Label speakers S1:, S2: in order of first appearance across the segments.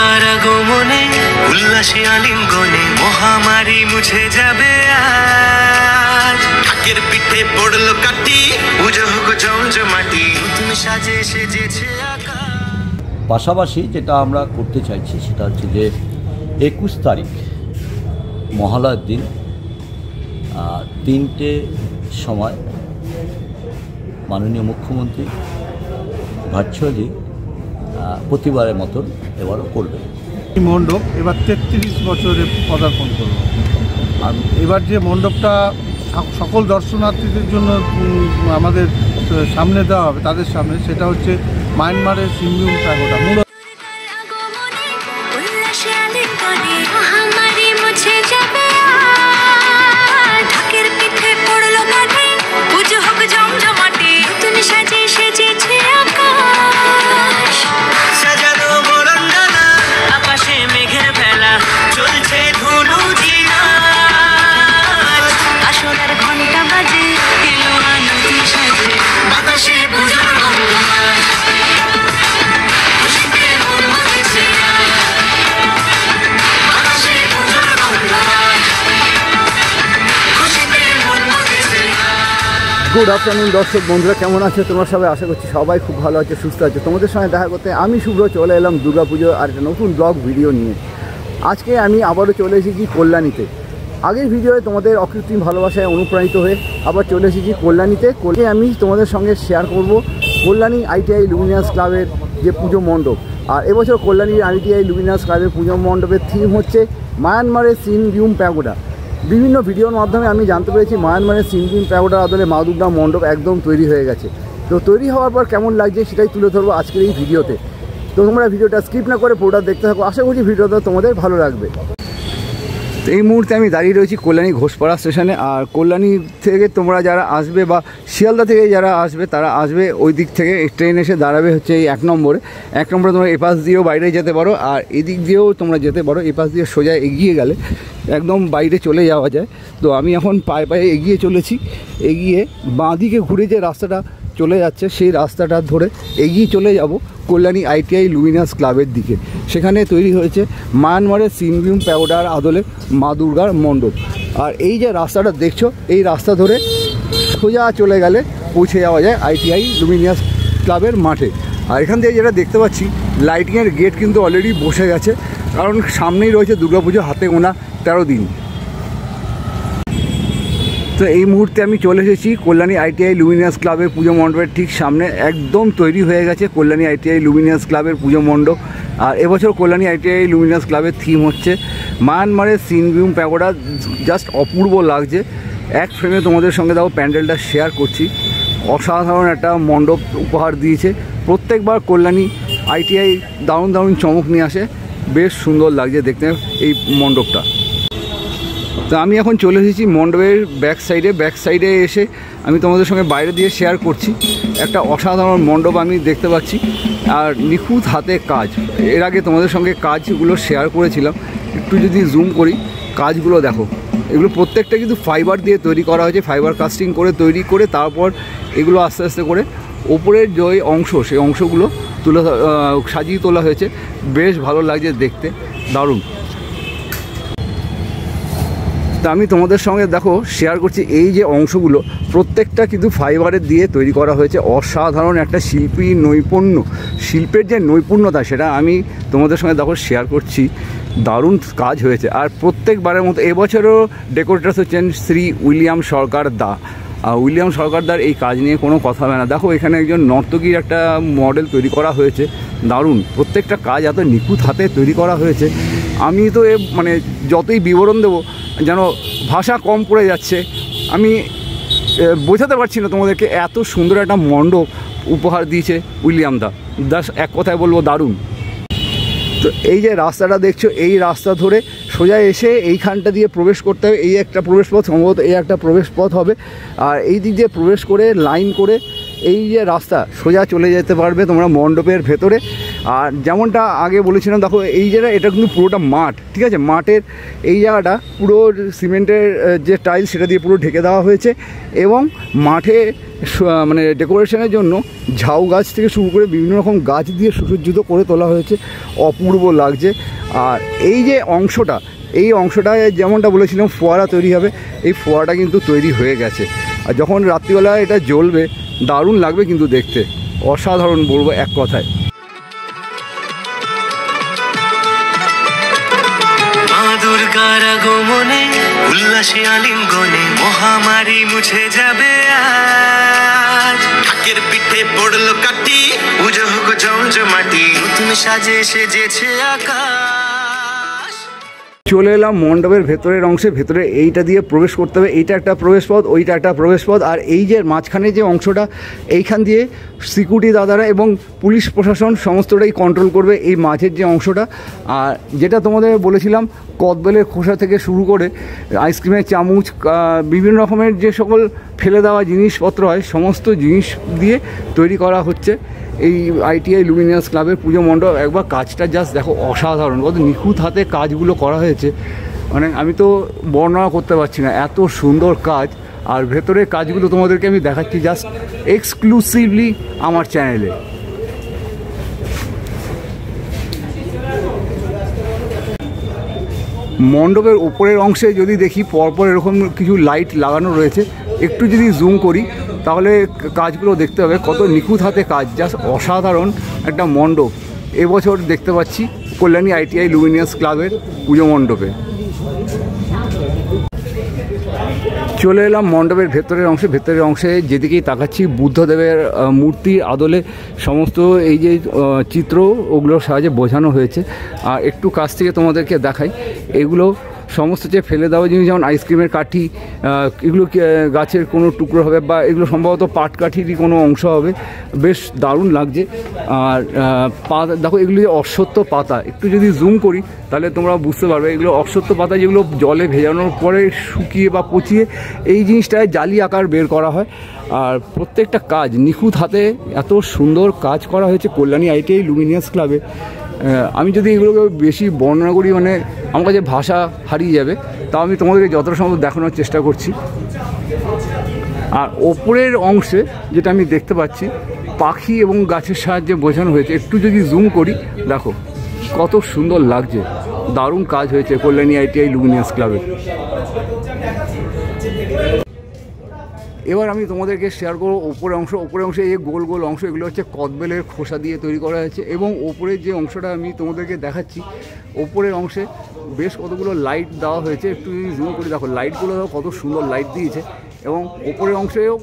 S1: তোমার আগমনে উল্লাসে আলিঙ্গনে মহামারী মুছে যাবে আজ। ঢাকের পিঠে পড়লো কাটি, পুজো হোক জমজমাটি, তুমি সাজে সেজেছে আকাশ।
S2: পাশাপাশি যেটা আমরা করতে চাইছি সেটা হচ্ছে যে 21 তারিখ মহালয়ার দিন 3টে সময় মাননীয় মুখ্যমন্ত্রী ভার্চুয়ালি প্রতিবারের মতন এবারও করবেন।
S3: এই মণ্ডপ এবার 33 বছরে পদার্পণ করল। আর এবার যে মণ্ডপটা সকল দর্শনার্থীদের জন্য আমাদের সামনে দেওয়া হবে, তাদের সামনে, সেটা হচ্ছে মায়ানমারের সিনভিউম প্যাগোডা।
S2: গুড আফটারনুন দর্শক বন্ধুরা, কেমন আছে তোমরা সবাই? আশা করছি সবাই খুব ভালো আছে, সুস্থ আছে। তোমাদের সঙ্গে দেখা করতে আমি শুভ্র চলে এলাম দুর্গাপুজো আর একটা নতুন ব্লগ ভিডিও নিয়ে। আজকে আমি আবারও চলে এসেছি কল্যাণীতে। আগের ভিডিওয়ে তোমাদের অকৃত্রিম ভালোবাসায় অনুপ্রাণিত হয়ে আবার চলে এসেছি কল্যাণীতে। আমি তোমাদের সঙ্গে শেয়ার করব কল্যাণী আইটিআই লুমিনাস ক্লাবের যে পুজো মণ্ডপ। আর এবছর কল্যাণীর আইটিআই লুমিনাস ক্লাবের পুজো মণ্ডপের থিম হচ্ছে মায়ানমারের সিনভিউম প্যাগোডা। বিভিন্ন ভিডিওর মাধ্যমে আমি জানতে পেরেছি মায়ানমারের সিনভিউম প্যাগোডার আদলে মা দুর্গা মণ্ডপ একদম তৈরি হয়ে গেছে। তো তৈরি হওয়ার পর কেমন লাগছে সেটাই তুলে ধরবো আজকের এই ভিডিওতে। তো তোমরা ভিডিওটা স্কিপ না করে পুরোটা দেখতে থাকো, আশা করছি ভিডিওটা তোমাদের ভালো লাগবে। তো এই মুহূর্তে আমি দাঁড়িয়ে রয়েছি কল্যাণী ঘোষপাড়া স্টেশনে। আর কল্যাণী থেকে তোমরা যারা আসবে বা শিয়ালদা থেকে যারা আসবে তারা আসবে ওই দিক থেকে ট্রেন এসে দাঁড়াবে হচ্ছে এই 1 নম্বরে। 1 নম্বরে তোমরা এপাশ দিয়েও বাইরে যেতে পারো, আর এদিক দিয়েও তোমরা যেতে পারো। এপাশ দিয়ে সোজা এগিয়ে গেলে একদম বাইরে চলে যাওয়া যায়। তো আমি এখন পায়ে পায়ে এগিয়ে চলেছি। এগিয়ে বাঁদিকে ঘুরে যে রাস্তাটা চলে যাচ্ছে সেই রাস্তাটা ধরে এগিয়ে চলে যাব কল্যাণী আইটিআই লুমিনাস ক্লাবের দিকে। সেখানে তৈরি হয়েছে মায়ানমারের সিনভিউম প্যাগোডার আদলে মা দুর্গার মণ্ডপ। আর এই যে রাস্তাটা দেখছো, এই রাস্তা ধরে সোজা চলে গেলে পৌঁছে যাওয়া যায় আইটিআই লুমিনাস ক্লাবের মাঠে। আর এখান থেকে যেটা দেখতে পাচ্ছি, লাইটিংয়ের গেট কিন্তু অলরেডি বসে গেছে, কারণ সামনেই রয়েছে দুর্গাপুজো হাতে গোনা 13 দিন। তো এই মুহূর্তে আমি চলে এসেছি কল্যাণী আইটিআই লুমিনাস ক্লাবের পুজো মণ্ডপের ঠিক সামনে। একদম তৈরি হয়ে গেছে কল্যাণী আইটিআই লুমিনাস ক্লাবের পুজো মণ্ডপ। আর এবছর কল্যাণী আইটিআই লুমিনাস ক্লাবের থিম হচ্ছে মায়ানমারের সিনভিউম প্যাগোডা। জাস্ট অপূর্ব লাগছে। এক ফ্রেমে তোমাদের সঙ্গে তাও প্যান্ডেলটা শেয়ার করছি। অসাধারণ একটা মণ্ডপ উপহার দিয়েছে। প্রত্যেকবার কল্যাণী আইটিআই দারুণ দারুণ চমক নিয়ে আসে। বেশ সুন্দর লাগছে দেখতে এই মণ্ডপটা। তো আমি এখন চলে এসেছি মণ্ডপের ব্যাক সাইডে এসে আমি তোমাদের সঙ্গে বাইরে দিয়ে শেয়ার করছি। একটা অসাধারণ মণ্ডপ আমি দেখতে পাচ্ছি, আর নিখুঁত হাতে কাজ। এর আগে তোমাদের সঙ্গে কাজগুলো শেয়ার করেছিলাম। একটু যদি জুম করি, কাজগুলো দেখো। এগুলো প্রত্যেকটা কিন্তু ফাইবার দিয়ে তৈরি করা হয়েছে। ফাইবার কাস্টিং করে তৈরি করে তারপর এগুলো আস্তে আস্তে করে ওপরের যে অংশ, সেই অংশগুলো সাজিয়ে তোলা হয়েছে। বেশ ভালো লাগছে দেখতে, দারুণ। তা আমি তোমাদের সঙ্গে দেখো শেয়ার করছি, এই যে অংশগুলো প্রত্যেকটা কিন্তু ফাইবারের দিয়ে তৈরি করা হয়েছে। অসাধারণ একটা শিল্পের যে নৈপুণ্যতা, সেটা আমি তোমাদের সঙ্গে দেখো শেয়ার করছি। দারুণ কাজ হয়েছে। আর প্রত্যেকবারের মতো এবছরও ডেকোরেটার্স হচ্ছেন শ্রী উইলিয়াম সরকার দা। উইলিয়াম সরকারদার এই কাজ নিয়ে কোনো কথা হবে না। দেখো এখানে একজন নর্তকীর একটা মডেল তৈরি করা হয়েছে। দারুণ, প্রত্যেকটা কাজ এত নিখুঁত হাতে তৈরি করা হয়েছে। আমি তো মানে যতই বিবরণ দেবো যেন ভাষা কম পড়ে যাচ্ছে। আমি বোঝাতে পারছি না তোমাদেরকে, এত সুন্দর একটা মণ্ডপ উপহার দিয়েছে উইলিয়াম দা। এক কথায় বলবো দারুণ। তো এই যে রাস্তাটা দেখছো, এই রাস্তা ধরে সোজা এসে এইখানটা দিয়ে প্রবেশ করতে হবে। এই একটা প্রবেশ পথ, সম্ভবত এই একটা প্রবেশ পথ হবে। আর এই দিক দিয়ে প্রবেশ করে লাইন করে এই যে রাস্তা সোজা চলে যেতে পারবে তোমরা মণ্ডপের ভেতরে। আর যেমনটা আগে বলেছিলাম, দেখো এই জায়গা, এটা কিন্তু পুরোটা মাঠ, ঠিক আছে? মাঠের এই জায়গাটা পুরো সিমেন্টের যে টাইল সেটা দিয়ে পুরো ঢেকে দেওয়া হয়েছে। এবং মাঠে মানে ডেকোরেশনের জন্য ঝাউ গাছ থেকে শুরু করে বিভিন্ন রকম গাছ দিয়ে সুসজ্জিত করে তোলা হয়েছে, অপূর্ব লাগছে। আর এই যে অংশটা, এই অংশটায় যেমনটা বলেছিলাম ফোয়ারা তৈরি হবে, এই ফোয়ারাটা কিন্তু তৈরি হয়ে গেছে। আর যখন রাত্রিবেলা এটা জ্বলবে দারুণ লাগবে কিন্তু দেখতে, অসাধারণ বলবো এক কথায়।
S1: মা দুর্গার আগমনে উল্লাসে আলিঙ্গনে মহামারী মুছে যাবে আজ। ঢাকের পিঠে পড়লো কাটি, পুজো হোক জমজমাটি, নতুন সাজে সেজেছে আকাশ।
S2: চলে এলাম মণ্ডপের ভেতরের অংশে। ভেতরে এইটা দিয়ে প্রবেশ করতে হবে, এইটা একটা প্রবেশ পথ, ওইটা একটা প্রবেশ পথ। আর এই যে মাঝখানে যে অংশটা, এইখান দিয়ে সিকিউরিটি দাদারা এবং পুলিশ প্রশাসন সমস্তটাই কন্ট্রোল করবে এই মাঝের যে অংশটা। আর যেটা তোমাদের বলেছিলাম, কদবেলের খোসা থেকে শুরু করে আইসক্রিমের চামচ, বিভিন্ন রকমের যে সকল ফেলে দেওয়া জিনিসপত্র হয়, সমস্ত জিনিস দিয়ে তৈরি করা হচ্ছে এই ITI লুমিনাস ক্লাবের পুজো মণ্ডপ। একবার কাজটা জাস্ট দেখো, অসাধারণ, কত নিখুঁত হাতে কাজগুলো করা হয়েছে, মানে আমি তো বর্ণনা করতে পারছি না, এত সুন্দর কাজ। আর ভেতরের কাজগুলো তোমাদেরকে আমি দেখাচ্ছি জাস্ট এক্সক্লুসিভলি আমার চ্যানেলে। মণ্ডপের উপরের অংশে যদি দেখি, পরপর এরকম কিছু লাইট লাগানো রয়েছে। একটু যদি জুম করি তাহলে কাজগুলো দেখতে হবে কত নিখুঁত হাতে কাজ, জাস্ট অসাধারণ একটা মণ্ডপ এবছর দেখতে পাচ্ছি কল্যাণী ITI লুমিনাস ক্লাবের পুজো মণ্ডপে। চলে এলাম মণ্ডপের ভেতরের অংশে। ভেতরের অংশে যেদিকেই তাকাচ্ছি বুদ্ধদেবের মূর্তির আদলে সমস্ত এই যে চিত্র, ওগুলোর সাহায্যে বোঝানো হয়েছে। আর একটু কাছ থেকে তোমাদেরকে দেখাই, এগুলো সমস্ত যে ফেলে দেওয়া জিনিস, যেমন আইসক্রিমের কাঠি, এগুলো গাছের কোনো টুকরো হবে, বা এগুলো সম্ভবত পাটকাঠিরই কোনো অংশ হবে, বেশ দারুণ লাগছে। আর পাতা দেখো, এগুলো যে অশ্বত্থ পাতা, একটু যদি জুম করি তাহলে তোমরা বুঝতে পারবে, এগুলো অশ্বত্থ পাতা, যেগুলো জলে ভেজানোর পরে শুকিয়ে বা পচিয়ে এই জিনিসটায় জালি আকার বের করা হয়। আর প্রত্যেকটা কাজ নিখুঁত হাতে এত সুন্দর কাজ করা হয়েছে কল্যাণী ITI লুমিনাস ক্লাবে। আমি যদি এগুলোকে বেশি বর্ণনা করি, মানে আমার কাছে ভাষা হারিয়ে যাবে, তাও আমি তোমাদেরকে যতটা সম্ভব দেখানোর চেষ্টা করছি। আর ওপরের অংশে যেটা আমি দেখতে পাচ্ছি, পাখি এবং গাছের সাহায্যে বোঝানো হয়েছে। একটু যদি জুম করি দেখো কত সুন্দর লাগছে, দারুণ কাজ হয়েছে কল্যাণী ITI লুমিনাস ক্লাবে। এবার আমি তোমাদেরকে শেয়ার করবো ওপরের অংশ। ওপরের অংশে এই গোল গোল অংশ, এগুলো হচ্ছে কদবেলের খোসা দিয়ে তৈরি করা হয়েছে। এবং ওপরের যে অংশটা আমি তোমাদেরকে দেখাচ্ছি, ওপরের অংশে বেশ কতগুলো লাইট দেওয়া হয়েছে। একটু জুম করে দেখো, লাইটগুলো কত সুন্দর লাইট দিয়েছে। এবং ওপরের অংশেও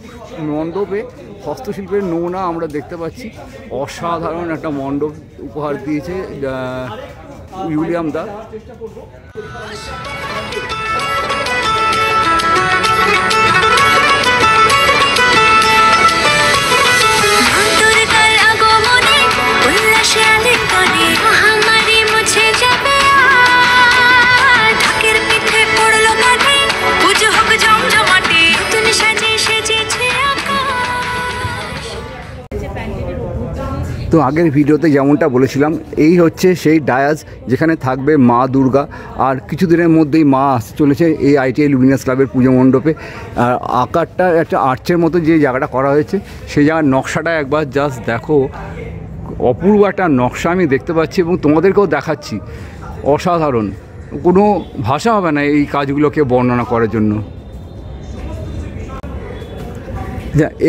S2: মণ্ডপে হস্তশিল্পের নমুনা আমরা দেখতে পাচ্ছি। অসাধারণ একটা মণ্ডপ উপহার দিয়েছে উইলিয়াম দা। তো আগের ভিডিওতে যেমনটা বলেছিলাম, এই হচ্ছে সেই ডায়াস যেখানে থাকবে মা দুর্গা। আর কিছুদিনের মধ্যেই মা আসতে চলেছে এই ITI লুমিনাস ক্লাবের পুজো মণ্ডপে। আর আকারটা একটা আর্চের মতো যে জায়গাটা করা হয়েছে, সেই জায়গার নকশাটা একবার জাস্ট দেখো, অপূর্ব একটা নকশা আমি দেখতে পাচ্ছি এবং তোমাদেরকেও দেখাচ্ছি। অসাধারণ, কোনো ভাষা হবে না এই কাজগুলোকে বর্ণনা করার জন্য।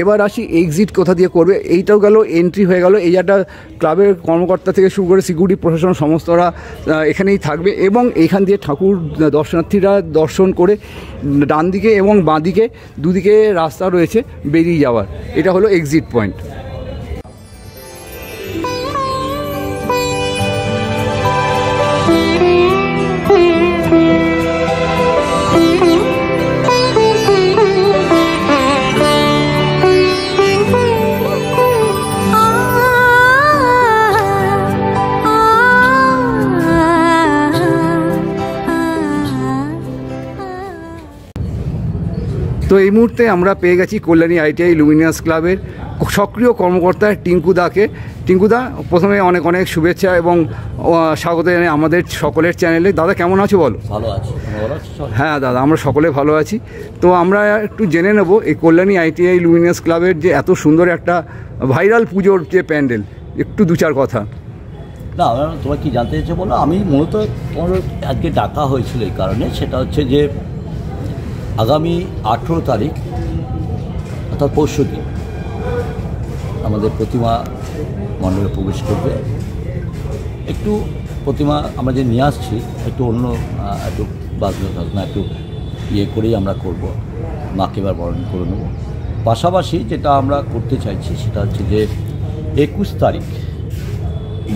S2: এবার আসি এক্সিট কোথা দিয়ে করবে। এইটাও গেল, এন্ট্রি হয়ে গেল। এই একটা ক্লাবের কর্মকর্তা থেকে শুরু করে সিকিউরিটি প্রশাসন সমস্তরা এখানেই থাকবে। এবং এইখান দিয়ে ঠাকুর দর্শনার্থীরা দর্শন করে ডান দিকে এবং বাঁ দিকে দুদিকে রাস্তা রয়েছে বেরিয়ে যাওয়ার। এটা হলো এক্সিট পয়েন্ট। তো এই মুহূর্তে আমরা পেয়ে গেছি কল্যাণী ITI লুমিনাস ক্লাবের সক্রিয় কর্মকর্তা টিঙ্কুদা প্রথমে অনেক অনেক শুভেচ্ছা এবং স্বাগত জানাই আমাদের সকলের চ্যানেলে। দাদা কেমন আছো বলো?
S4: ভালো আছি।
S2: হ্যাঁ দাদা, আমরা সকলে ভালো আছি। তো আমরা একটু জেনে নেব এই কল্যাণী ITI লুমিনাস ক্লাবের যে এত সুন্দর একটা ভাইরাল পুজোর যে প্যান্ডেল, একটু দু চার কথা।
S4: না, তোমার কি জানতে চাইছো বলো। আমি মূলত তোমার আজকে ডাকা হয়েছিল এই কারণে, সেটা হচ্ছে যে আগামী 18 তারিখ অর্থাৎ পরশু দিন আমাদের প্রতিমা মণ্ডপে প্রবেশ করবে। একটু প্রতিমা আমরা যে নিয়ে আসছি একটু অন্য একটু বাজনা টাজনা একটু করেই আমরা করব, মাকে এবার বরণ করে নেব। পাশাপাশি যেটা আমরা করতে চাইছি সেটা হচ্ছে যে 21 তারিখ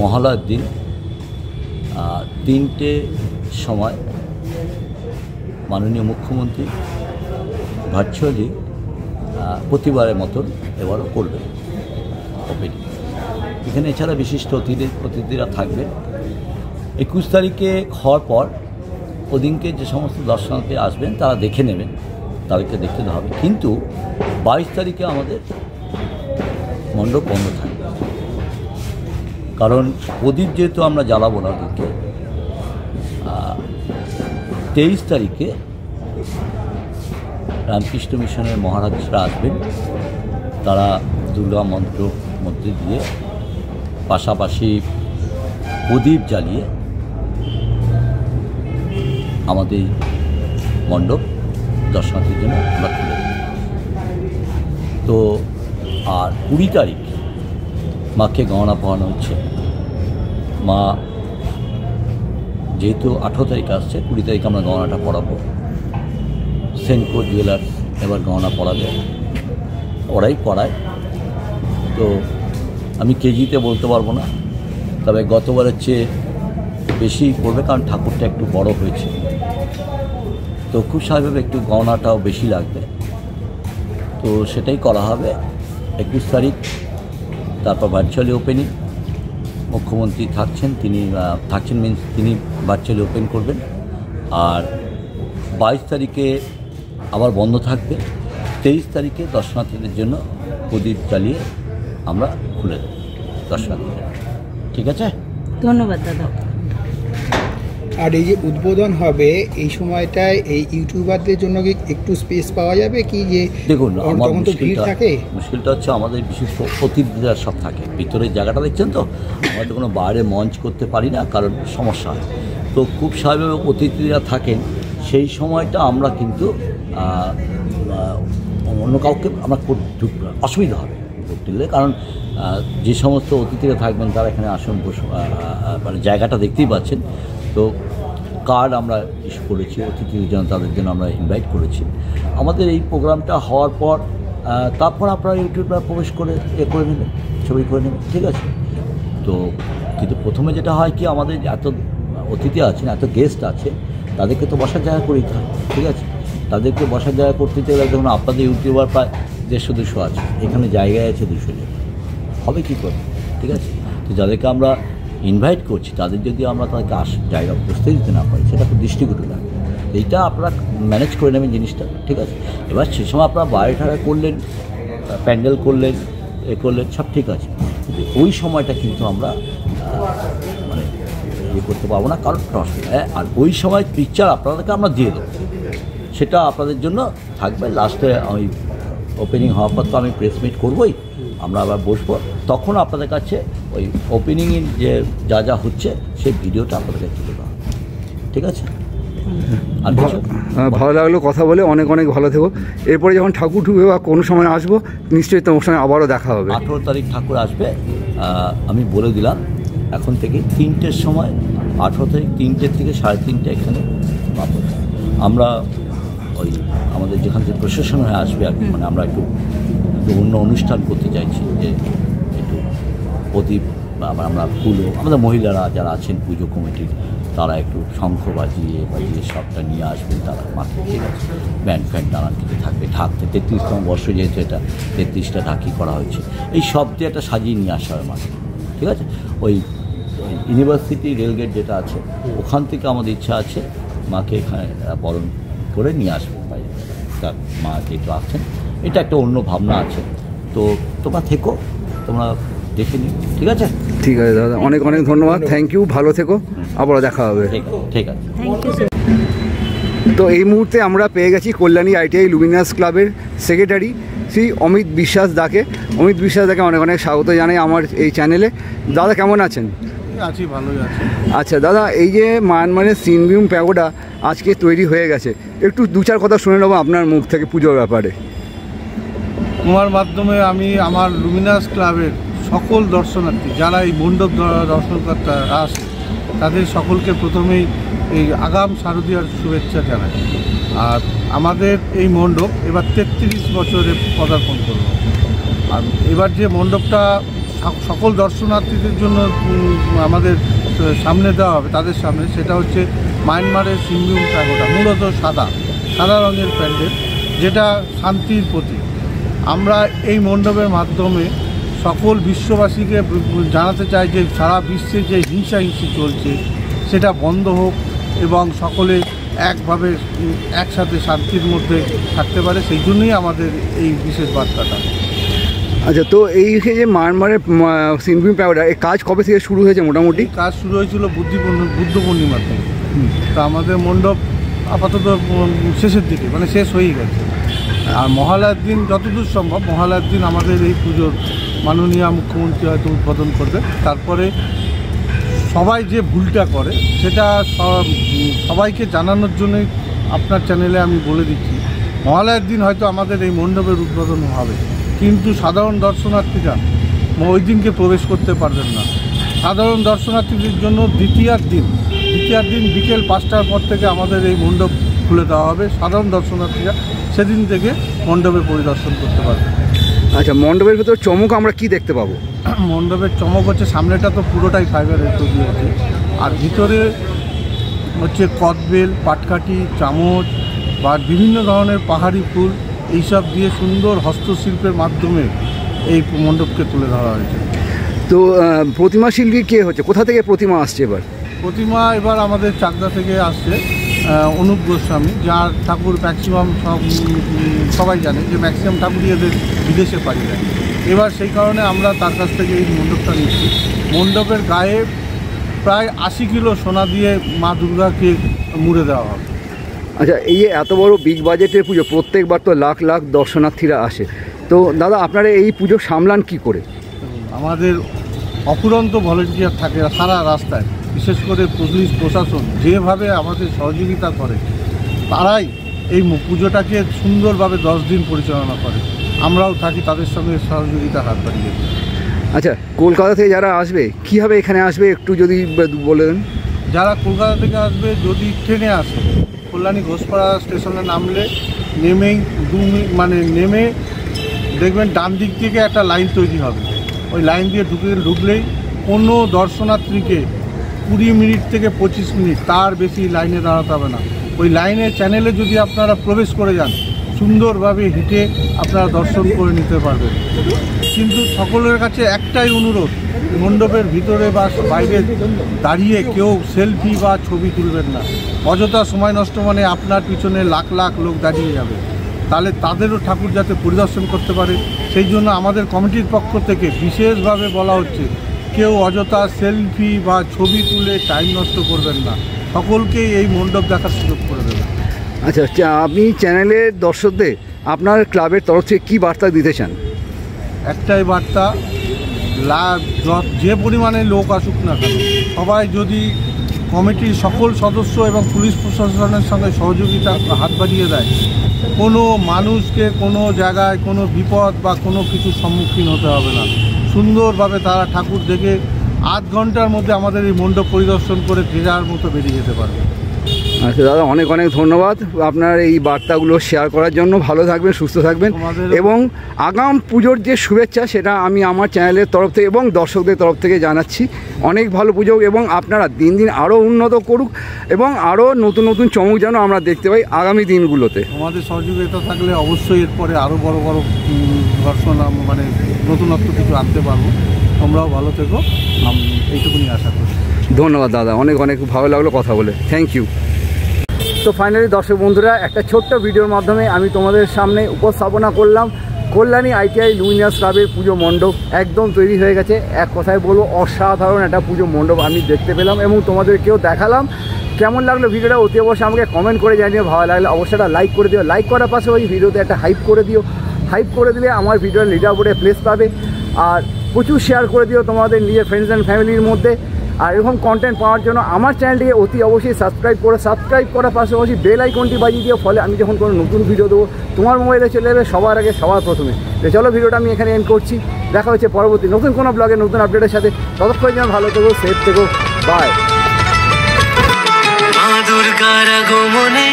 S4: মহালয়ার দিন 3টে সময় মাননীয় মুখ্যমন্ত্রী ভার্চুয়ালি প্রতিবারের মতন এবারও করবেন ওপেনিং। এখানে এছাড়া বিশিষ্ট অতিথিরা থাকবে। 21 তারিখে হওয়ার পর ওদিনকে যে সমস্ত দর্শনার্থী আসবেন তারা দেখে নেবেন, তাদেরকে দেখতে হবে। কিন্তু 22 তারিখে আমাদের মণ্ডপ বন্ধ থাকবে, কারণ প্রদীপ যেহেতু আমরা জ্বালাবো না ওদিকে। 23 তারিখে রামকৃষ্ণ মিশনের মহারাজরা আসবেন, তারা দুর্গা মন্ত্র মধ্যে দিয়ে পাশাপাশি প্রদীপ জ্বালিয়ে আমাদের মণ্ডপ দর্শনার্থীর জন্য আমরা খুলে দেব। তো আর 20 তারিখ মাকে গহনা পরানো হচ্ছে। মা যেহেতু 18 তারিখ আসছে, 20 তারিখ আমরা গহনাটা পরাবো। সেনকো জুয়েলার্স এবার গহনা পরাবে, ওরাই পরায়। তো আমি কেজিতে বলতে পারবো না, তবে গতবারের চেয়ে বেশি পড়বে, কারণ ঠাকুরটা একটু বড় হয়েছে। তো খুব স্বাভাবিক একটু গহনাটাও বেশি লাগবে, তো সেটাই করা হবে। 21 তারিখ তারপর ভার্চুয়ালি ওপেনিং। মুখ্যমন্ত্রী থাকছেন, তিনি ভার্চুয়ালি ওপেন করবেন। আর 22 তারিখে আবার বন্ধ থাকবে। 23 তারিখে দর্শনার্থীদের জন্য প্রদীপ জ্বালিয়ে আমরা খুলে দেব দর্শনার্থীদের। ঠিক আছে,
S5: ধন্যবাদ দাদা।
S6: আর এই যে উদ্বোধন হবে এই সময়টায় এই ইউটিউবারদের জন্য কি একটু স্পেস পাওয়া যাবে কি? যে
S4: দেখুন, আমার
S6: তখন তো ভিড় থাকে।
S4: মুশকিলটা হচ্ছে আমাদের বিশেষ অতিথিরা সব থাকে ভিতরের জায়গাটা, দেখছেন তো, আমরা তো কোনো বাইরে মঞ্চ করতে পারি না, কারণ সমস্যা হয়। তো খুব স্বাভাবিক অতিথিরা থাকেন, সেই সময়টা আমরা কিন্তু অন্য কাউকে আমরা অসুবিধা হবে করতে গেলে, কারণ যে সমস্ত অতিথিরা থাকবেন তারা এখানে আসন মানে জায়গাটা দেখতেই পাচ্ছেন। তো কার্ড আমরা ইস্যু করেছি অতিথিদের জন্য, তাদের জন্য আমরা ইনভাইট করেছি। আমাদের এই প্রোগ্রামটা হওয়ার পর তারপর আপনারা ইউটিউবে প্রবেশ করে করে নেবেন, ছবি করে নেবেন, ঠিক আছে। তো কিন্তু প্রথমে যেটা হয় কি, আমাদের এত অতিথি আছেন, এত গেস্ট আছে, তাদেরকে তো বসার জায়গা করে দিতে হবে, ঠিক আছে। তাদেরকে বসার জায়গা করতে গেলে দেখুন আপনাদের ইউটিউবার প্রায় 150-200 আছে, এখানে জায়গায় আছে 200 জন, হবে কী করে, ঠিক আছে। তো যাদেরকে আমরা ইনভাইট করছি তাদের যদি আমরা তাদেরকে জায়গা বসতে দিতে না পারি, সেটা খুব দৃষ্টিকটু লাগে। এইটা আপনারা ম্যানেজ করে নেবেন জিনিসটা, ঠিক আছে। এবার সে সময় আপনারা বাইরে করলেন, প্যান্ডেল করলেন, করলেন, সব ঠিক আছে। ওই সময়টা কিন্তু আমরা মানে করতে পারবো না, কারণ আর ওই সময় পিকচার আপনাদেরকে আমরা দিয়ে দেবো, সেটা আপনাদের জন্য থাকবে। লাস্টে ওই ওপেনিং হওয়ার পর তো আমি প্রেস মিট করবোই, আমরা আবার বসবো, তখন আপনাদের কাছে ওই ওপেনিংয়ের যে যা যা হচ্ছে সেই ভিডিওটা আপনাদের তুলে দেওয়া, ঠিক আছে। আর
S2: ভালো লাগলো কথা বলে, অনেক অনেক ভালো থেকো। এরপরে যখন ঠাকুর ঢুকবে বা কোনো সময় আসবো, নিশ্চয়ই তোমার সঙ্গে আবারও দেখা হবে।
S4: 18 তারিখ ঠাকুর আসবে, আমি বলে দিলাম এখন থেকে 3টের সময়, 18 তারিখ 3টে থেকে 3:30 এখানে পাবো। আমরা ওই আমাদের যেখান থেকে প্রশাসন হয়ে আসবে আর কি, মানে আমরা একটু অন্য অনুষ্ঠান করতে চাইছি, যে একটু প্রদীপ আমরা ফুলও, আমাদের মহিলারা যারা আছেন পুজো কমিটির, তারা একটু শঙ্খ বাজিয়ে সবটা নিয়ে আসবেন তারা মাকে, ঠিক আছে। ব্যান্ড ফ্যান্ড নানান কিছু থাকবে, ঢাকতে 33তম বর্ষ যেহেতু এটা 33টা ঢাকি করা হয়েছে, এই সব দিয়ে একটা সাজিয়ে নিয়ে আসা হবে মাকে, ঠিক আছে। ওই ইউনিভার্সিটি রেলগেট যেটা আছে ওখান থেকে আমাদের ইচ্ছা আছে মাকে এখানে বরণ করে নিয়ে আসবেন বাইরে, তার মা যেহেতু আছেন, এটা একটা অন্য ভাবনা আছে। তো তোমরা থেকো, তোমরা দেখে নিও, ঠিক আছে?
S2: ঠিক আছে দাদা, অনেক অনেক ধন্যবাদ, থ্যাংক ইউ, ভালো থেকো, আবার দেখা হবে।
S4: ঠিক আছে।
S2: তো এই মুহূর্তে আমরা পেয়ে গেছি কল্যাণী ITI লুমিনাস ক্লাবের সেক্রেটারি শ্রী অমিত বিশ্বাস দাকে। অমিত বিশ্বাস দাকে অনেক অনেক স্বাগত জানাই আমার এই চ্যানেলে। দাদা কেমন আছেন?
S3: আছি, ভালোই আছি।
S2: আচ্ছা দাদা, এই যে মায়ানমারের সিনভূম প্যাগোডা আজকে তৈরি হয়ে গেছে, একটু দু চার কথা শুনে নেবো আপনার মুখ থেকে পুজোর ব্যাপারে।
S3: তোমার মাধ্যমে আমি আমার লুমিনাস ক্লাবের সকল দর্শনার্থী যারা এই মণ্ডপ দর্শন করতে আসে তাদের সকলকে প্রথমেই এই আগাম শারদীয়ার শুভেচ্ছা জানাই। আর আমাদের এই মণ্ডপ এবার 33 বছরে পদার্পণ করব। আর এবার যে মণ্ডপটা সকল দর্শনার্থীদের জন্য আমাদের সামনে দেওয়া হবে, তাদের সামনে, সেটা হচ্ছে মায়ানমারের সিনভূম প্যাগোডা, মূলত সাদা রঙের প্যান্ডেল, যেটা শান্তির প্রতীক। আমরা এই মণ্ডপের মাধ্যমে সকল বিশ্ববাসীকে জানাতে চাই যে সারা বিশ্বে যে হিংসাহিংসি চলছে সেটা বন্ধ হোক এবং সকলে একভাবে একসাথে শান্তির মধ্যে থাকতে পারে, সেই জন্যই আমাদের এই বিশেষ বার্তাটা।
S2: আচ্ছা, তো এই যে মায়ানমারের সিনভূম প্যাগোডা এই কাজ কবে থেকে শুরু হয়েছে মোটামুটি?
S3: কাজ শুরু হয়েছিল বুদ্ধ পূর্ণিমার থেকে। তা আমাদের মণ্ডপ আপাতত শেষের দিকে, মানে শেষ হয়েই গেছে। আর মহালয়ার দিন যতদূর সম্ভব, মহালয়ার দিন আমাদের এই পুজোর মাননীয় মুখ্যমন্ত্রী হয়তো উদ্বোধন করবে। তারপরে সবাই যে ভুলটা করে সেটা সবাইকে জানানোর জন্যই আপনার চ্যানেলে আমি বলে দিচ্ছি, মহালয়ার দিন হয়তো আমাদের এই মণ্ডপের উদ্বোধন হবে, কিন্তু সাধারণ দর্শনার্থীরা ওই দিনকে প্রবেশ করতে পারবেন না। সাধারণ দর্শনার্থীদের জন্য দ্বিতীয়ার দিন বিকেল 5টার পর থেকে আমাদের এই মণ্ডপ খুলে দেওয়া হবে। সাধারণ দর্শনার্থীরা সেদিন থেকে মণ্ডপে পরিদর্শন করতে পারবে।
S2: আচ্ছা, মণ্ডপের ভেতর চমক আমরা কি দেখতে পাবো?
S3: মণ্ডপের চমক হচ্ছে সামনেটা তো পুরোটাই ফাইবারের তৈরি হয়েছে, আর ভিতরে হচ্ছে কদবেল, পাটকাঠি, চামচ বা বিভিন্ন ধরনের পাহাড়ি ফুল এইসব দিয়ে সুন্দর হস্তশিল্পের মাধ্যমে এই মণ্ডপকে তুলে ধরা হয়েছে।
S2: তো প্রতিমা শিল্পী কে হচ্ছে, কোথা থেকে প্রতিমা আসছে এবার?
S3: প্রতিমা এবার আমাদের চাকদা থেকে আসছে অনুপ গোস্বামী, যার ঠাকুর ম্যাক্সিমাম সবাই জানে যে ম্যাক্সিমাম ঠাকুরই এদের বিদেশে পাড়ি দেয়। এবার সেই কারণে আমরা তার কাছ থেকে এই মণ্ডপটা নিচ্ছি। মণ্ডপের গায়ে প্রায় 80 কিলো সোনা দিয়ে মা দুর্গাকে মুড়ে দেওয়া হবে।
S2: আচ্ছা, এই যে এত বড় বিগ বাজেটের পুজো, প্রত্যেকবার তো লাখ লাখ দর্শনার্থীরা আসে, তো দাদা আপনারা এই পুজো সামলান কি করে?
S3: আমাদের অফুরন্ত ভলেন্টিয়ার থাকে সারা রাস্তায়, বিশেষ করে পুলিশ প্রশাসন যেভাবে আমাদের সহযোগিতা করে, তারাই এই পুজোটাকে সুন্দরভাবে 10 দিন পরিচালনা করে। আমরাও থাকি তাদের সঙ্গে সহযোগিতা হাত বাড়িয়ে।
S2: আচ্ছা, কলকাতা থেকে যারা আসবে কীভাবে এখানে আসবে একটু যদি বলে দেন।
S3: যারা কলকাতা থেকে আসবে, যদি ট্রেনে আসে, কল্যাণী ঘোষপাড়া স্টেশনে নামলে নেমেই নেমে দেখবেন ডান দিক থেকে একটা লাইন তৈরি হবে। ওই লাইন দিয়ে ঢুকলেই কোনো দর্শনার্থীকে 20 মিনিট থেকে 25 মিনিট, তার বেশি লাইনে দাঁড়াতে হবে না। ওই লাইনের চ্যানেলে যদি আপনারা প্রবেশ করে যান, সুন্দরভাবে হেঁটে আপনারা দর্শন করে নিতে পারবেন। কিন্তু সকলের কাছে একটাই অনুরোধ, মণ্ডপের ভিতরে বা বাইরে দাঁড়িয়ে কেউ সেলফি বা ছবি তুলবেন না। অযথা সময় নষ্ট, মানে আপনার পিছনে লাখ লাখ লোক দাঁড়িয়ে যাবে, তাহলে তাদেরও ঠাকুর যাতে পরিদর্শন করতে পারে, সেই জন্য আমাদের কমিটির পক্ষ থেকে বিশেষভাবে বলা হচ্ছে, কেউ অযথা সেলফি বা ছবি তুলে টাইম নষ্ট করবেন না, সকলকেই এই মণ্ডপ দেখার সুযোগ করে দেবেন।
S2: আচ্ছা, আপনি চ্যানেলের দর্শকদের আপনার ক্লাবের তরফ থেকে কী বার্তা দিতে চান?
S3: একটাই বার্তা, যে পরিমাণে লোক আসুক না কেন, সবাই যদি কমিটির সকল সদস্য এবং পুলিশ প্রশাসনের সঙ্গে সহযোগিতা হাত বাড়িয়ে দেয়, কোনো মানুষকে কোনো জায়গায় কোনো বিপদ বা কোনো কিছুর সম্মুখীন হতে হবে না। সুন্দরভাবে তারা ঠাকুর দেখে আধ ঘন্টার মধ্যে আমাদের এই মণ্ডপ পরিদর্শন করে যে যার মতো বেরিয়ে যেতে পারবে।
S2: আচ্ছা দাদা, অনেক অনেক ধন্যবাদ আপনার এই বার্তাগুলো শেয়ার করার জন্য। ভালো থাকবেন, সুস্থ থাকবেন, এবং আগাম পুজোর যে শুভেচ্ছা সেটা আমি আমার চ্যানেলের তরফ থেকে এবং দর্শকদের তরফ থেকে জানাচ্ছি। অনেক ভালো পুজো, এবং আপনারা দিন দিন আরও উন্নত করুক এবং আরও নতুন নতুন চমক যেন আমরা দেখতে পাই আগামী দিনগুলোতে।
S3: আমাদের সহযোগিতা থাকলে অবশ্যই এরপরে আরও বড় বড় দর্শন নতুনত্ব কিছু আনতে পারবো। তোমরাও ভালো থেকো, এইটুকুনি আশা করি।
S2: ধন্যবাদ দাদা, অনেক অনেক ভালো লাগলো কথা বলে, থ্যাংক ইউ। তো ফাইনালি দর্শক বন্ধুরা, একটা ছোট্ট ভিডিওর মাধ্যমে আমি তোমাদের সামনে উপস্থাপনা করলাম কল্যাণী ITI লুমিনাস ক্লাবের পুজো মণ্ডপ একদম তৈরি হয়ে গেছে। এক কথায় বলবো অসাধারণ একটা পুজো মণ্ডপ আমি দেখতে পেলাম এবং তোমাদেরকেও দেখালাম। কেমন লাগলো ভিডিওটা অতি অবশ্যই আমাকে কমেন্ট করে জানিও। ভালো লাগলে অবশ্যই লাইক করে দিও। লাইক করার পাশাপাশি ভিডিওতে একটা হাইপ করে দিও। হাইপ করে দিলে আমার ভিডিওর লিডার বোর্ডে প্লেস পাবে। আর প্রচুর শেয়ার করে দিও তোমাদের নিজের ফ্রেন্ডস অ্যান্ড ফ্যামিলির মধ্যে। আর এরকম কন্টেন্ট পাওয়ার জন্য আমার চ্যানেলটিকে অতি অবশ্যই সাবস্ক্রাইব করার পাশাপাশি বেল আইকনটি বাজিয়ে দিও, ফলে আমি যখন কোনো নতুন ভিডিও দেবো তোমার মোবাইলে চলে যাবে সবার আগে সবার প্রথমে। তো চলো ভিডিওটা আমি এখানে এন্ড করছি। দেখা হচ্ছে পরবর্তী নতুন কোনো ব্লগে নতুন আপডেটের সাথে। ততক্ষণ যেন ভালো থেকো, সেফ থেকো, বাই।
S1: মা দুর্গার আগমনে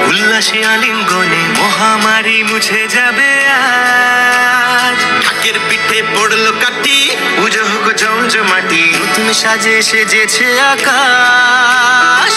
S1: উল্লাসে আলিঙ্গনে মহামারী মুছে যাবে আজ। ঢাকের পিঠে পড়লো কাটি, পুজো হোক জমজমাটি, নতুন সাজে সেজেছে আকাশ।